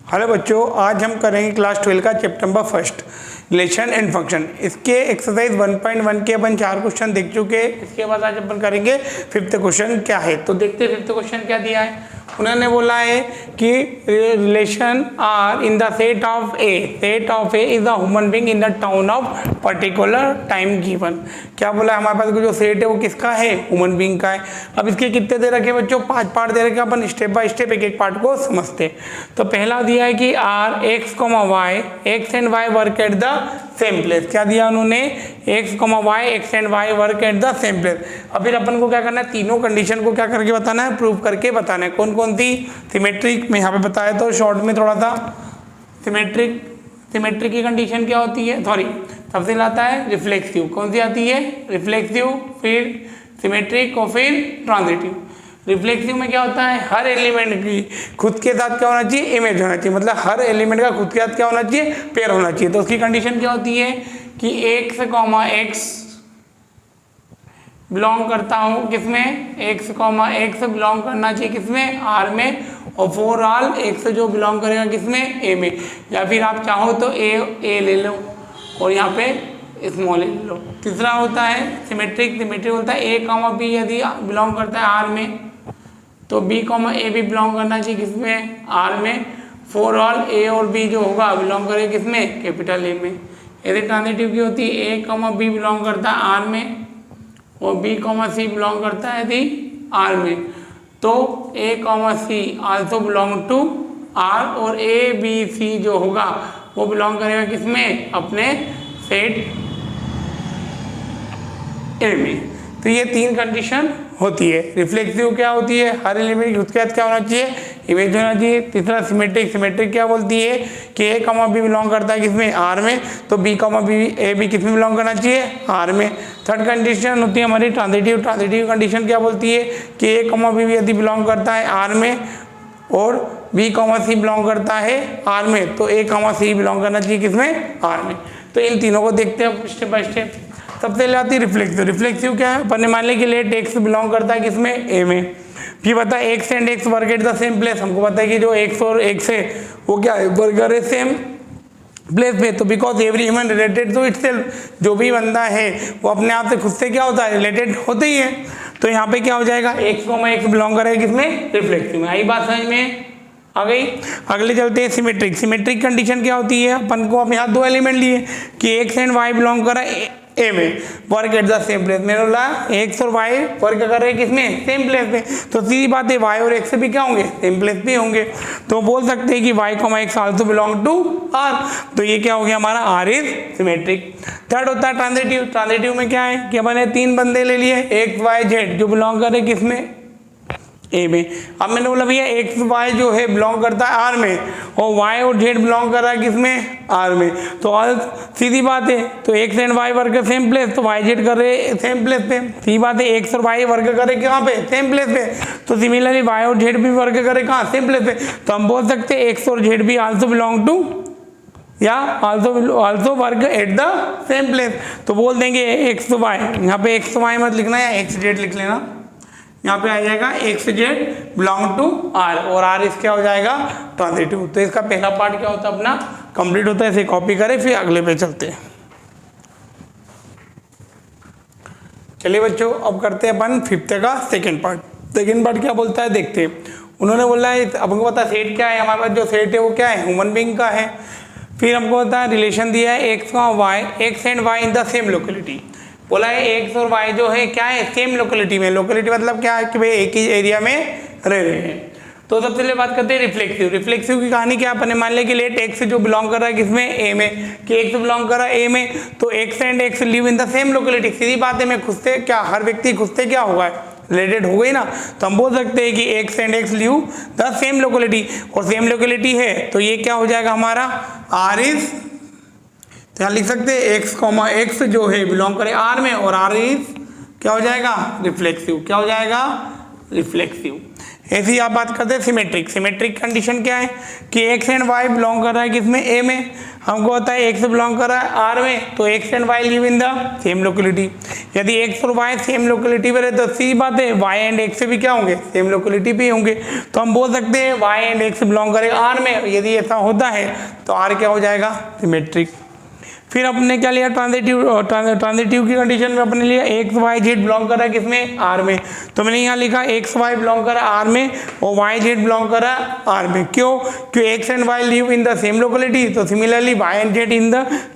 Hello बच्चों, आज हम करेंगे क्लास 12 का chapter number first relation and function. इसके एक्सरसाइज 1.1 के अपन 4 क्वेश्चन देख चुके हैं। इसके बाद आज अपन करेंगे फिफ्थ क्वेश्चन क्या है। तो देखते हैं फिफ्थ क्वेश्चन क्या दिया है। उन्होंने बोला है कि relation R in the set of A. Set of A is a human being in the town of particular time given. क्या बोला है, हमारे पास जो सेट है वो किसका है, ह्यूमन बीइंग का है। अब इसके कितने दे रखे बच्चों, 5 पार्ट दे रखे। अपन स्टेप बाय स्टेप एक एक पार्ट को समझते। तो पहला दिया है कि R X comma Y, X and Y work at the same place. क्या दिया उन्होंने, X comma Y, X and Y work at the same place. अब फिर अपन को क्या करना है, तीनों कंडीशन को क्या करके बताना है, प्रूव करके बताना है। कौन कौन सी, सिमेट्रिक में यहाँ पे बताया तो शॉर्ट में थोड़ा सा। सिमेट्रिक की कंडीशन क्या होती है, सॉरी सबसे आता है रिफ्लेक्सिव। कौन सी आती है, रिफ्लेक्सिव, फिर सिमेट्रिक और फिर ट्रांजिटिव। रिफ्लेक्सिव में क्या होता है, हर एलिमेंट की खुद के साथ क्या होना चाहिए, इमेज होना चाहिए। मतलब हर एलिमेंट का खुद के साथ क्या होना चाहिए, पेयर होना चाहिए। तो उसकी कंडीशन क्या होती है कि एक्स कॉमा एक्स बिलोंग करता हूँ किसमें, एक्स कॉमा एक्स बिलोंग करना चाहिए किसमें, आर में। और फॉर ऑल एक्स जो बिलोंग करेगा किसमें, ए में। या फिर आप चाहो तो ए ले लो और यहाँ पे स्मॉल ले लो। तीसरा होता है सिमेट्रिक होता है ए कॉमा बी यदि बिलोंग करता है आर में तो बी कॉमा ए भी बिलोंग करना चाहिए किसमें, आर में। फॉर ऑल ए और बी जो होगा बिलोंग करेगा किसमें, कैपिटल ए में। यदि ट्रांजिटिव की होती है ए कॉमा बी बिलोंग करता है आर में और बी कॉमा सी बिलोंग करता है यदि आर में तो A comma C also belong to R और ए बी सी जो होगा वो बिलोंग करेगा किसमें, अपने सेट ए में। तो ये 3 कंडीशन होती है। रिफ्लेक्सिव क्या होती है, हर एलिमेंट की खुद के साथ क्या होना चाहिए, इमेज होना चाहिए। तीसरा सिमेट्रिक क्या बोलती है कि ए कॉमा बी बिलोंग करता है किसमें, आर में, तो B comma B A B किसमें बिलोंग करना चाहिए, आर में। थर्ड कंडीशन होती है हमारी ट्रांजिटिव कंडीशन क्या बोलती है कि ए कॉमा बी यदि बिलोंग करता है आर में और बी कॉमा सी बिलोंग करता है आर में तो ए कॉमा सी बिलोंग करना चाहिए किसमें, आर में। तो इन तीनों को देखते हैं स्टेप बाय स्टेप। सबसे पहले आती है रिफ्लेक्सिव क्या है, अपन ने मान लिया कि लेट एक्स बिलोंग करता है किसमें, ए में। फिर पता है X and x work at the same place. हमको पता है कि जो एक्स और एक्स है वो क्या है, वर्क है सेम प्लेस पे। तो because every human related to itself, जो भी बंदा है वो अपने आप से खुद से क्या होता है, रिलेटेड होते ही है। तो यहाँ पे क्या हो जाएगा, एक्स को एक्स बिलोंग करेगा किसमें, रिफ्लेक्सिव में। आई बात समझ में आ गई। अगले चलते हैं सिमेट्रिक कंडीशन क्या होती है। अपन को अब यहाँ 2 एलिमेंट लिए कि एक्स एंड वाई बिलोंग करा ए में, work at the same place. मैंने बोला एक्स और वाई वर्क कर रहे हैं किसमें, सेम प्लेस पे। तो सीधी बात है वाई और एक्स भी क्या होंगे, सेम प्लेस पे होंगे। तो बोल सकते हैं कि Y comma X also belong to R. तो ये क्या हो गया हमारा, आर इज सिमेट्रिक। थर्ड होता है ट्रांजिटिव में क्या है कि मैंने 3 बंदे ले लिए एक्स वाई जेड जो बिलोंग कर रहे किसमें, ए में। अब मैंने बोला भैया एक्स वाई जो है बिलोंग करता है आर में और वाई और जेड बिलोंग कर रहा है किसमें, आर में। तो सीधी बात है, तो X and Y work same place तो वाई जेड कर रहे सेम प्लेस पे। सीधी बात है, एक्स और वाई वर्क कर रहे कहाँ पे, सेम प्लेस पे। तो सिमिलरली वाई और जेड भी वर्क कर रहे कहाँ, सेम प्लेस पे। तो हम बोल सकते हैं एक्स और जेड भी आल्सो बिलोंग टू या also work at the same place. तो बोल देंगे एक्स वाई, यहाँ पे एक्स वाई मत लिखना या एक्स जेड लिख लेना। यहाँ पे आ जाएगा X Z belong to R और आर इस क्या हो जाएगा, ट्रांजिटिव। तो इसका पहला पार्ट क्या होता है अपना कंप्लीट होता है। इसे कॉपी करें फिर अगले पे चलते हैं। चलिए बच्चों, अब करते हैं अपन फिफ्थ का सेकंड पार्ट क्या बोलता है देखते हैं। उन्होंने बोला है, अब हमको पता है सेट क्या है, हमारे पास जो सेट है वो क्या है, ह्यूमन बीइंग का है। फिर हमको पता है रिलेशन दिया है X and Y in the same locality. बोला है एक्स और वाई जो है क्या है, सेम लोकेलिटी में। लोकेलिटी मतलब क्या है कि भाई एक ही एरिया में रह रहे हैं। तो सबसे पहले बात करते हैं रिफ्लेक्सिव की कहानी क्या। अपन ने मान लिया कि लेट एक्स जो बिलोंग कर रहा है किसमें, ए में, कि एक्स बिलोंग कर रहा है ए में तो X and X live in the same locality. सीधी बात है, मैं खुद से क्या, हर व्यक्ति खुद से क्या होगा, रिलेटेड हो गई ना। तो हम बोल सकते हैं कि x and X live the same locality और सेम लोकेलिटी है तो ये क्या हो जाएगा हमारा, आर इज, तो यहाँ लिख सकते हैं एक्स कॉमा एक्स जो है बिलोंग करे आर में और आर इज क्या हो जाएगा, रिफ्लेक्सिव। क्या हो जाएगा, रिफ्लेक्सिव। ऐसे ही आप बात करते हैं सिमेट्रिक। सिमेट्रिक कंडीशन क्या है कि एक्स एंड वाई बिलोंग कर रहा है किसमें, ए में। हमको होता है एक्स बिलोंग कर रहा है आर में, तो X and Y live in the same locality. यदि एक्स और वाई सेम लोकेलिटी पर है तो सीधी बात है वाई एंड एक्स भी क्या होंगे, सेम लोकेलिटी पे होंगे। तो हम बोल सकते हैं वाई एंड एक्स बिलोंग करेगा आर में। यदि ऐसा होता है तो आर क्या हो जाएगा, सिमेट्रिक। फिर अपने क्या लिया, ट्रांजिटिव की कंडीशन में अपने लिया एक्स वाई जेड बिलोंग कर रहा है किसमें, आर में। तो मैंने यहाँ लिखा एक्स वाई बिलोंग कर रहा है आर में और वाई जेड बिलोंग कर रहा है आर में। क्यों, क्योंकि X and Y live in the same locality, तो similarly Y and Z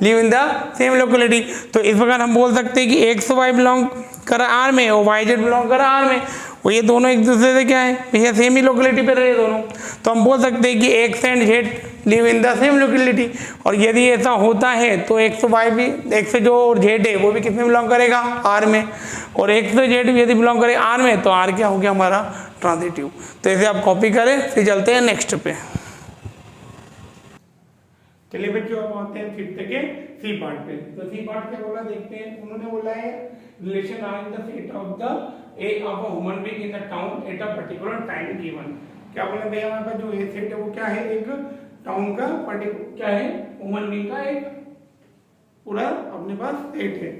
live in the same locality. तो इस प्रकार हम बोल सकते हैं कि एक्स वाई बिलोंग कर रहा है आर में और वाई जेड बिलोंग कर रहा है आर में, और ये दोनों एक दूसरे से क्या है, भैया सेम ही लोकेलिटी पे रहे दोनों। तो हम बोल सकते हैं कि x and Z live in the same locality. और यदि ऐसा होता है तो एक्स वाई भी, एक्स जो जेड है वो भी किसमें बिलोंग करेगा, आर में। और एक्स जेड यदि बिलोंग करे आर में तो आर क्या हो गया हमारा, ट्रांजिटिव। तो ऐसे आप कॉपी करें, फिर चलते हैं नेक्स्ट पे। चलिए बच्चों अब आते हैं फिफ्थ के सी पार्ट पे। तो सी पार्ट पे बोला देखते हैं, उन्होंने बोला है relation R in the set of the A of a human being in the town at a particular time given. क्या बोले भैया, हमारे पास जो ए सेट है वो क्या है, एक टाउन का पर्टिकुलर क्या है, ह्यूमन बीइंग का एक पूरा अपने पास सेट है।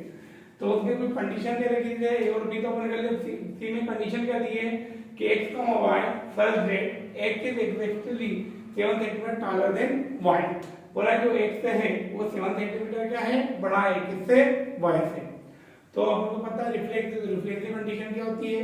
तो उसमें कोई कंडीशन दे रखी है, ए और बी तो अपन कर ले। सी में कंडीशन क्या दी है कि एक्स का Y such that X is exactly 7 centimetre taller than Y. बोला जो एक्स है वो 7 सेंटीमीटर क्या है, बड़ा है किससे, वाई से। तो आपको पता है रिफ्लेक्सिव कंडीशन क्या होती है,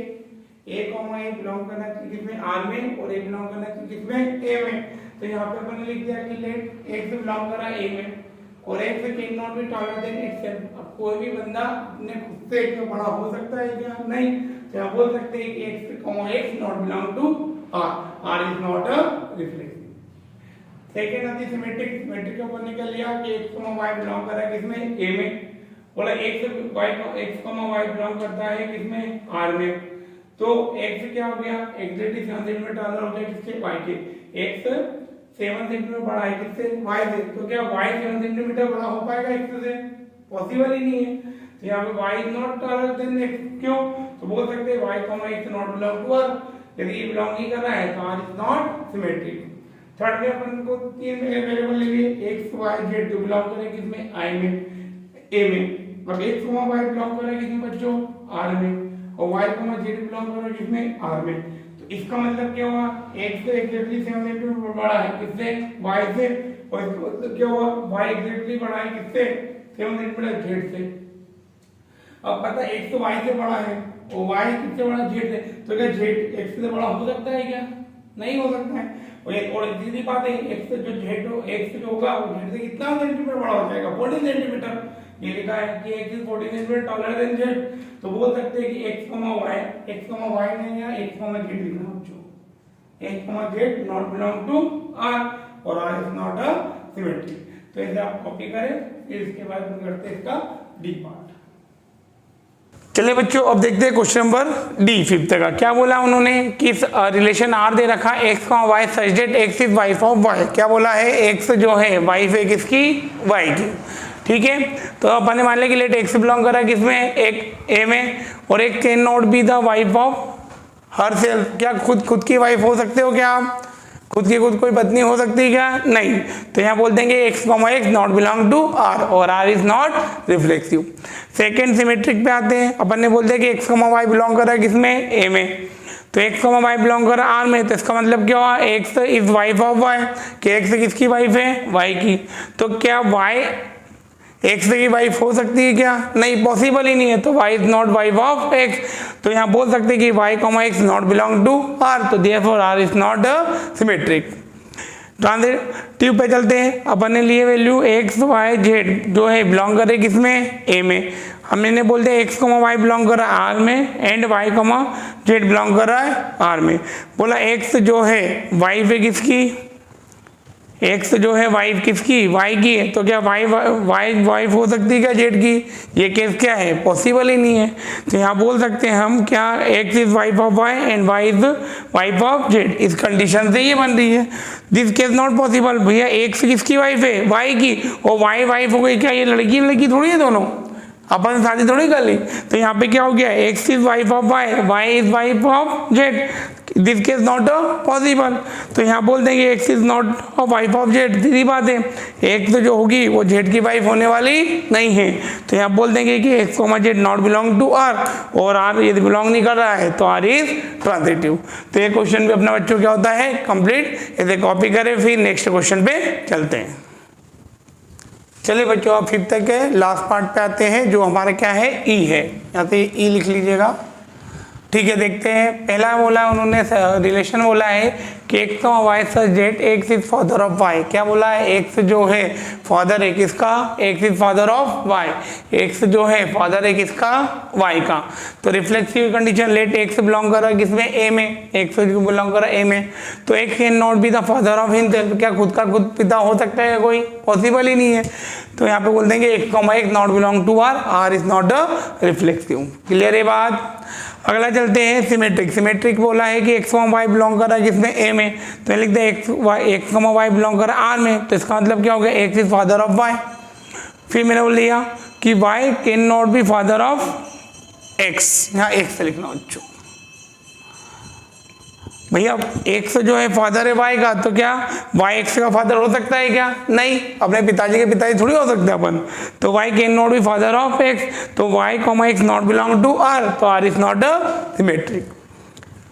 ए कॉमा ए बिलोंग करना चाहिए किसमें, आर में, और ए बिलोंग करना चाहिए किसमें, ए में। तो यहाँ पे अपन ने लिख दिया कि लेट एक्स बिलोंग कर रहा है ए में और x can not B taller than itself. अब कोई भी बंदा अपने खुद से क्यों बड़ा हो सकता है क्या, नहीं। तो हम बोल सकते हैं कि X comma X not belong to R, R is not a reflexive. Second आती सिमेट्रिक। सिमेट्रिक के ऊपर निकल लिया कि एक्स कॉमा वाई बिलोंग कर रहा है किसमें, ए में। बोला X Y X comma Y belong करता है किसमें, आर में। तो एक्स क्या हो गया, एग्जैक्टली 7 सेंटीमीटर टॉलर हो गया किससे, वाई के। एक्स 7 सेंटीमीटर बड़ा है किससे, वाई से। तो क्या वाई 7 सेंटीमीटर बड़ा हो पाएगा एक्स से, पॉसिबल ही नहीं है। तो यहाँ पे Y is not taller than X. क्यों, तो बोल सकते हैं Y comma X not belong to R. यदि ये बिलोंग नहीं कर रहा है तो R is not symmetric. Third में अपन को तीन वेरिएबल ले लिए, एक्स वाई जेड जो बिलोंग करे किसमें, आई में, ए में। अब एक्स कॉमा वाई बिलोंग कर रहा है किसमें बच्चों, आर में, और वाई कॉमा जेड बिलोंग कर रहा है किसमें, आर में। तो इसका मतलब क्या हुआ, एक्स से एग्जैक्टली 7 सेंटीमीटर बड़ा है किससे, वाई से, और इसका मतलब क्या हुआ, वाई एग्जैक्टली बड़ा है किससे, 7 सेंटीमीटर जेड से। अब पता है एक्स तो वाई से बड़ा है और वाई किससे बड़ा, जेड से। तो क्या जेड एक्स से बड़ा हो सकता है क्या, नहीं हो सकता है। और सीधी बात है, एक्स जो जेड एक्स जो होगा वो जेड से कितना सेंटीमीटर बड़ा हो जाएगा, 40 सेंटीमीटर। ये लिखा है कि x is 40 centimetre taller then Z. तो बोल सकते हैं कि एक्स कॉमा वाई नहीं है, एक्स कॉमा जेड लिखना बच्चों, X comma Z not belong to R और R is not a symmetric. तो ऐसे आप कॉपी करें, फिर इसके बाद हम करते हैं इसका डी पार्ट। चलिए बच्चों अब देखते हैं क्वेश्चन नंबर डी, फिफ्थ का। क्या बोला उन्होंने कि रिलेशन आर दे रखा है एक्स का Y such that X is wife of Y. क्या बोला है, एक्स जो है वाइफ है किसकी, वाई की। ठीक है, तो अपन ने मान लिया कि लेट एक्स बिलोंग कर रहा है किसमें, एक ए में, और एक can not be the wife of her self. क्या खुद की वाइफ हो सकते हो क्या आप, खुद कोई पत्नी हो सकती है क्या, नहीं। तो यहाँ बोल देंगे X comma X not belong to R और R is not reflexive. Second symmetric पे आते हैं, अपन ने बोल दिया कि एक्स कॉमा वाई बिलोंग कर रहा है किसमें, ए में। तो एक्स कॉमा वाई बिलोंग कर रहा है आर में, तो इसका मतलब क्या हुआ, X is wife of Y, कि एक्स किसकी वाइफ है, वाई की। तो क्या वाई एक्स की वाइफ हो सकती है क्या, नहीं, पॉसिबल ही नहीं है। तो Y is not wife of X. तो यहाँ बोल सकते हैं कि Y comma X not belong to R, तो therefore R is not a symmetric. Transitive पे चलते हैं, अपन ने लिए वैल्यू एक्स वाई जेड जो है बिलोंग करे किसमें, ए में। हमने बोल दिया एक्स कॉमा वाई बिलोंग कर रहा है आर में and Y comma Z belong कर रहा है आर में। बोला एक्स जो है वाइफ है किसकी, एक्स जो है वाइफ किसकी, वाई की है। तो क्या वाइफ हो सकती है क्या जेड की, ये केस क्या है, पॉसिबल ही नहीं है। तो यहाँ बोल सकते हैं हम क्या, X is wife of Y and Y is wife of Z. इस कंडीशन से ये बन रही है, दिस केस नॉट पॉसिबल। भैया एक्स किसकी वाइफ है, वाई की, और वाई वाइफ हो गई क्या, ये लड़की थोड़ी है दोनों, अपन शादी थोड़ी कर ली। तो यहाँ पे क्या हो गया, X is wife of Y, Y is wife of Z. This case not possible. तो यहाँ बोल देंगे X is not a wife of Z, सीधी बात है, एक्स जो होगी वो जेड की वाइफ होने वाली नहीं है। तो यहाँ बोल देंगे कि X comma Z not belong to R, और आर यदि बिलोंग नहीं कर रहा है तो आर इज ट्रांजिटिव। तो ये क्वेश्चन भी अपना बच्चों क्या होता है कंप्लीट। इसे कॉपी करें, फिर नेक्स्ट क्वेश्चन पे चलते हैं। चलिए बच्चों अब 5th तक के लास्ट पार्ट पे आते हैं जो हमारा क्या है ई है। यहाँ पे ई लिख लीजिएगा, ठीक है। देखते हैं, पहला बोला है उन्होंने रिलेशन बोला है कि एक्स का Y such Z X is father of Y. क्या बोला है, एक्स जो है फादर है किसका, X is father of Y, X जो है फादर है किसका, वाई का। तो reflexive condition let X belong कर रहा है किसमें, ए में, एक्स बिलोंग कर रहा है ए में। तो x can not be the father of himself, क्या खुद का खुद पिता हो सकता है कोई, पॉसिबल ही नहीं है। तो यहाँ पे बोल देंगे X comma X not belong to R, R is not a reflexive. Clear है बात। अगला चलते हैं सिमेट्रिक। सिमेट्रिक बोला है कि एक्स कॉमा वाई बिलोंग कर रहा है किसमें, ए में। तो लिखते हैं एक्स कॉमा वाई बिलोंग कर रहा है आर में। तो इसका मतलब क्या हो गया, X is father of Y. फिर मैंने बोल दिया कि Y can not be father of X, यहाँ एक्स लिखना बच्चों। भैया एक्स जो है फादर है वाई का, तो क्या वाई एक्स का फादर हो सकता है क्या, नहीं, अपने पिताजी के पिताजी थोड़ी हो सकते अपन। तो Y can not be father of X, तो Y comma X not belong to R, तो R is not a symmetric.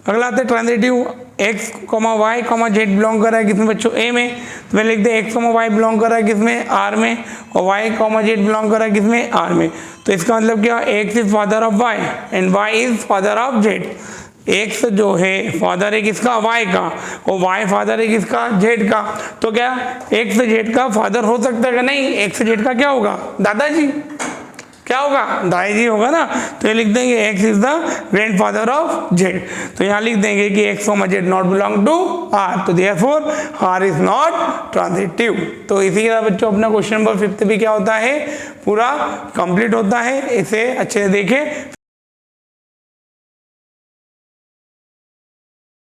अगला आते transitive, X comma Y comma Z belong कर रहा है किसमें बच्चों, ए में। तो मैं लिख दे एक्स कॉमा वाई बिलोंग कर रहा है किसमें, आर में, और वाई कॉमा जेड बिलोंग कर रहा है किसमें, आर में। तो इसका मतलब क्या, X is father of Y and Y is father of Z. X जो है फादर है किसका, वाई का, और वाई फादर है किसका, जेड का। तो क्या एक्स जेड का फादर हो सकता है क्या, नहीं, एक्स जेड का क्या होगा, दादाजी, क्या होगा, दादाजी होगा ना। तो ये लिख देंगे X is the grand father of Z. तो यहाँ लिख देंगे कि X comma Z not belong to R, तो therefore R is not transitive. तो इसी के साथ बच्चों अपना क्वेश्चन नंबर 5 भी क्या होता है, पूरा कंप्लीट होता है। इसे अच्छे से देखें।